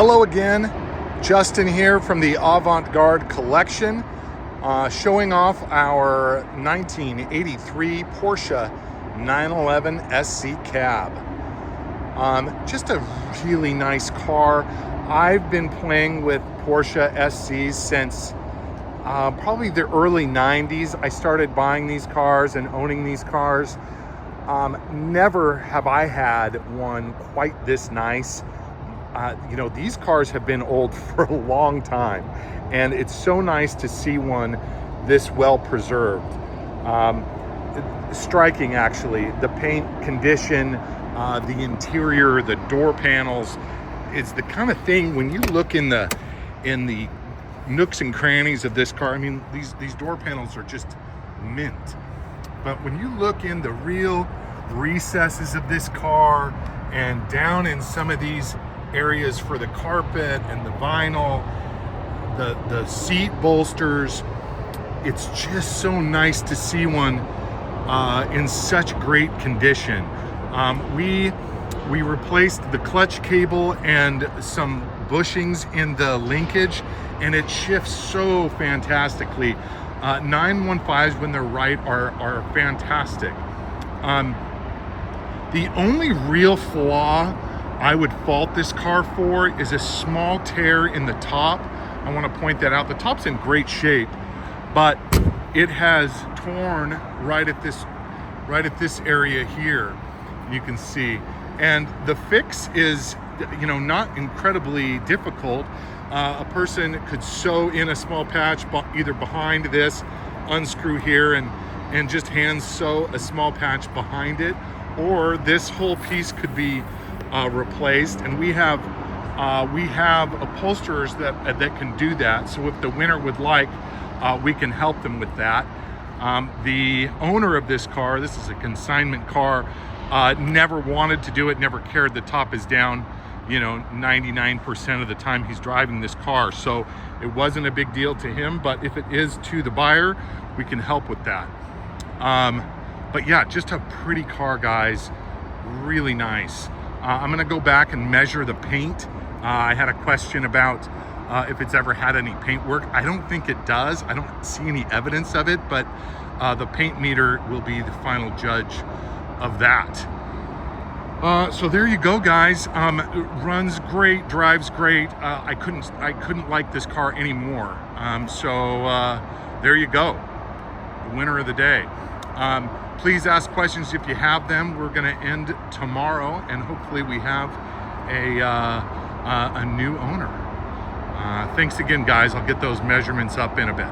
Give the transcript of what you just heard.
Hello again, Justin here from the Avant-Garde Collection, showing off our 1983 Porsche 911 SC Cab. Just a really nice car. I've been playing with Porsche SCs since probably the early 90s. I started buying these cars and owning these cars. Never have I had one quite this nice. These cars have been old for a long time, and it's so nice to see one this well preserved. Striking, actually. The paint condition, the interior, the door panels. It's the kind of thing when you look in the nooks and crannies of this car. I mean, these door panels are just mint. But when you look in the real recesses of this car and down in some of these areas for the carpet and the vinyl, the seat bolsters, it's just so nice to see one in such great condition. We replaced the clutch cable and some bushings in the linkage, and it shifts so fantastically. 915s, when they're right, are fantastic. The only real flaw I would fault this car for is a small tear in the top. I want to point that out. The top's in great shape, but it has torn right at this area here. You can see, and the fix is, not incredibly difficult. A person could sew in a small patch either behind this, unscrew here, and just hand sew a small patch behind it, or this whole piece could be replaced, and we have upholsterers that can do that. So if the winner would like, we can help them with that. The owner of this car, this is a consignment car, never wanted to do it, never cared. The top is down 99% of the time he's driving this car, so it wasn't a big deal to him. But if it is to the buyer, we can help with that. But yeah, just a pretty car, guys. Really nice. I'm gonna go back and measure the paint. I had a question about if it's ever had any paint work. I don't think it does. I don't see any evidence of it, but the paint meter will be the final judge of that. So there you go, guys. Runs great, drives great. I couldn't like this car anymore. So there you go, the winner of the day. Please ask questions if you have them. We're going to end tomorrow, and hopefully we have a new owner. Thanks again, guys. I'll get those measurements up in a bit.